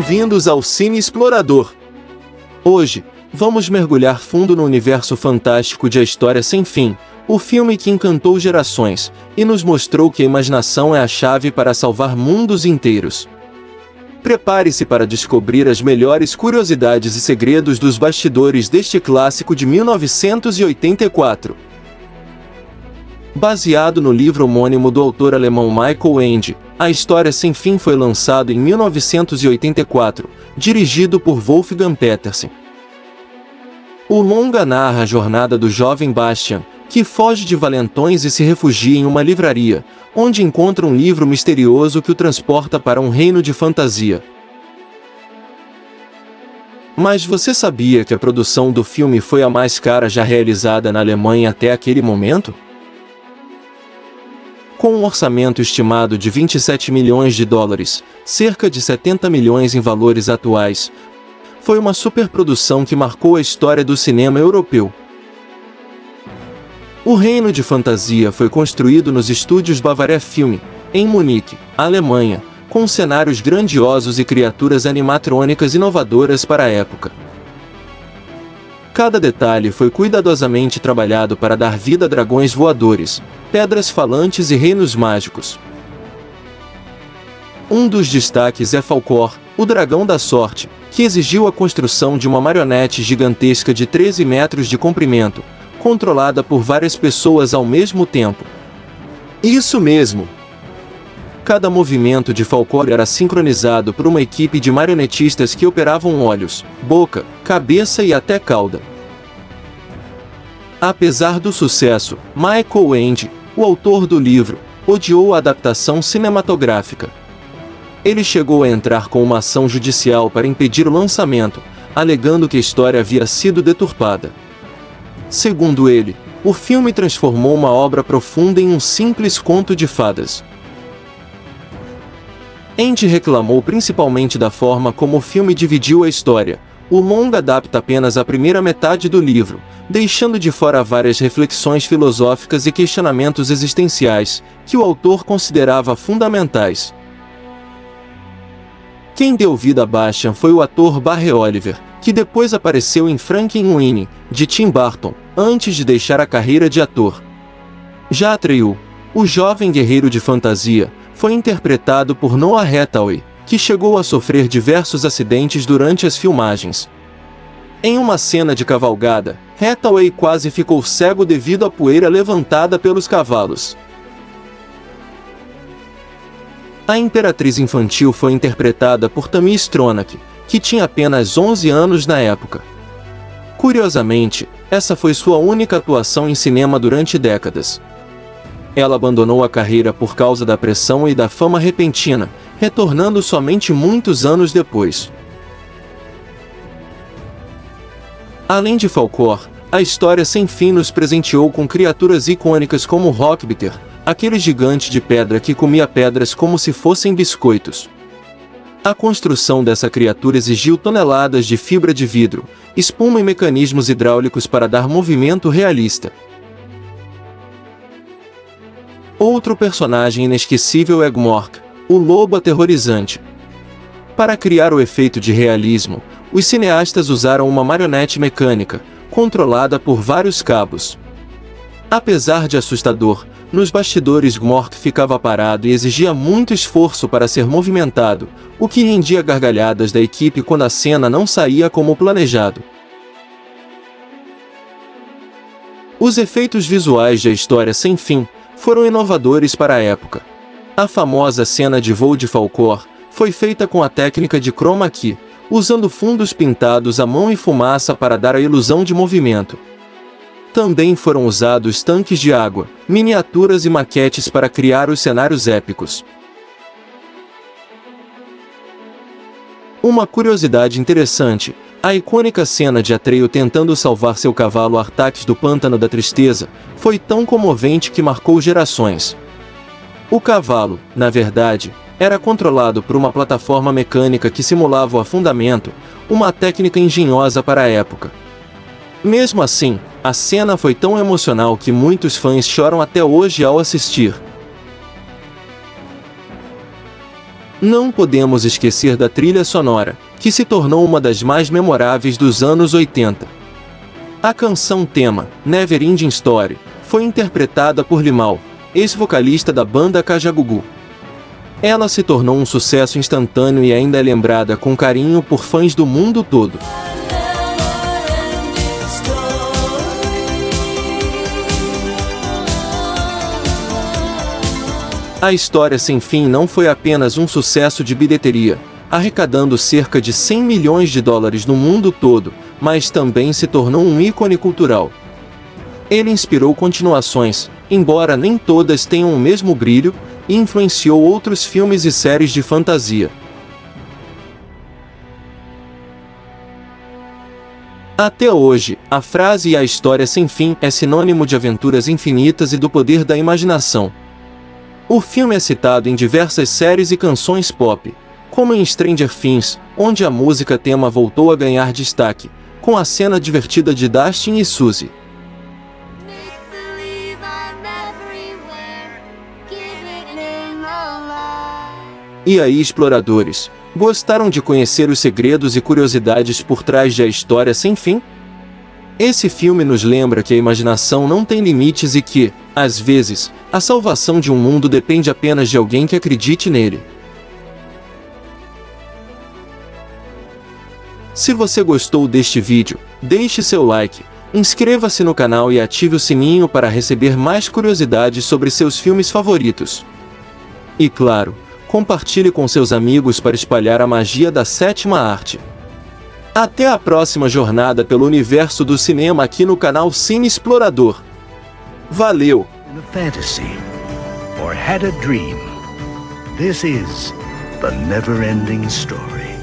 Bem-vindos ao Cine Explorador. Hoje, vamos mergulhar fundo no universo fantástico de A História Sem Fim, o filme que encantou gerações e nos mostrou que a imaginação é a chave para salvar mundos inteiros. Prepare-se para descobrir as melhores curiosidades e segredos dos bastidores deste clássico de 1984. Baseado no livro homônimo do autor alemão Michael Ende, A História Sem Fim foi lançado em 1984, dirigido por Wolfgang Petersen. O longa narra a jornada do jovem Bastian, que foge de valentões e se refugia em uma livraria, onde encontra um livro misterioso que o transporta para um reino de fantasia. Mas você sabia que a produção do filme foi a mais cara já realizada na Alemanha até aquele momento? Com um orçamento estimado de 27 milhões de dólares, cerca de 70 milhões em valores atuais, foi uma superprodução que marcou a história do cinema europeu. O reino de fantasia foi construído nos estúdios Bavaria Film, em Munique, Alemanha, com cenários grandiosos e criaturas animatrônicas inovadoras para a época. Cada detalhe foi cuidadosamente trabalhado para dar vida a dragões voadores, pedras falantes e reinos mágicos. Um dos destaques é Falkor, o dragão da sorte, que exigiu a construção de uma marionete gigantesca de 13 metros de comprimento, controlada por várias pessoas ao mesmo tempo. Isso mesmo! Cada movimento de Falkor era sincronizado por uma equipe de marionetistas que operavam olhos, boca, cabeça e até cauda. Apesar do sucesso, Michael Ende, o autor do livro, odiou a adaptação cinematográfica. Ele chegou a entrar com uma ação judicial para impedir o lançamento, alegando que a história havia sido deturpada. Segundo ele, o filme transformou uma obra profunda em um simples conto de fadas. Ende reclamou principalmente da forma como o filme dividiu a história. O longa adapta apenas a primeira metade do livro, deixando de fora várias reflexões filosóficas e questionamentos existenciais, que o autor considerava fundamentais. Quem deu vida a Bastian foi o ator Barry Oliver, que depois apareceu em Frankenweenie, de Tim Burton, antes de deixar a carreira de ator. Já Atreyu, o jovem guerreiro de fantasia, foi interpretado por Noah Hathaway, que chegou a sofrer diversos acidentes durante as filmagens. Em uma cena de cavalgada, Hathaway quase ficou cego devido à poeira levantada pelos cavalos. A imperatriz infantil foi interpretada por Tammy Stronach, que tinha apenas 11 anos na época. Curiosamente, essa foi sua única atuação em cinema durante décadas. Ela abandonou a carreira por causa da pressão e da fama repentina, retornando somente muitos anos depois. Além de Falkor, A História Sem Fim nos presenteou com criaturas icônicas como Rockbitter, aquele gigante de pedra que comia pedras como se fossem biscoitos. A construção dessa criatura exigiu toneladas de fibra de vidro, espuma e mecanismos hidráulicos para dar movimento realista. Outro personagem inesquecível é Gmork, o lobo aterrorizante. Para criar o efeito de realismo, os cineastas usaram uma marionete mecânica, controlada por vários cabos. Apesar de assustador, nos bastidores Gmork ficava parado e exigia muito esforço para ser movimentado, o que rendia gargalhadas da equipe quando a cena não saía como planejado. Os efeitos visuais de A História Sem Fim foram inovadores para a época. A famosa cena de voo de Falkor foi feita com a técnica de chroma key, usando fundos pintados à mão e fumaça para dar a ilusão de movimento. Também foram usados tanques de água, miniaturas e maquetes para criar os cenários épicos. Uma curiosidade interessante, a icônica cena de Atreyu tentando salvar seu cavalo Artax do Pântano da Tristeza, foi tão comovente que marcou gerações. O cavalo, na verdade, era controlado por uma plataforma mecânica que simulava o afundamento, uma técnica engenhosa para a época. Mesmo assim, a cena foi tão emocional que muitos fãs choram até hoje ao assistir. Não podemos esquecer da trilha sonora, que se tornou uma das mais memoráveis dos anos 80. A canção tema, Never Ending Story, foi interpretada por Limao, ex-vocalista da banda Kajagoogoo. Ela se tornou um sucesso instantâneo e ainda é lembrada com carinho por fãs do mundo todo. A História Sem Fim não foi apenas um sucesso de bilheteria, arrecadando cerca de 100 milhões de dólares no mundo todo, mas também se tornou um ícone cultural. Ele inspirou continuações, embora nem todas tenham o mesmo brilho, e influenciou outros filmes e séries de fantasia. Até hoje, a frase "A História Sem Fim" é sinônimo de aventuras infinitas e do poder da imaginação. O filme é citado em diversas séries e canções pop, como em Stranger Things, onde a música tema voltou a ganhar destaque, com a cena divertida de Dustin e Suzy. E aí, exploradores, gostaram de conhecer os segredos e curiosidades por trás de A História Sem Fim? Esse filme nos lembra que a imaginação não tem limites e que, às vezes, a salvação de um mundo depende apenas de alguém que acredite nele. Se você gostou deste vídeo, deixe seu like, inscreva-se no canal e ative o sininho para receber mais curiosidades sobre seus filmes favoritos. E claro, compartilhe com seus amigos para espalhar a magia da sétima arte. Até a próxima jornada pelo universo do cinema aqui no canal Cine Explorador. Valeu! In a fantasy or had a dream. This is the never-ending story.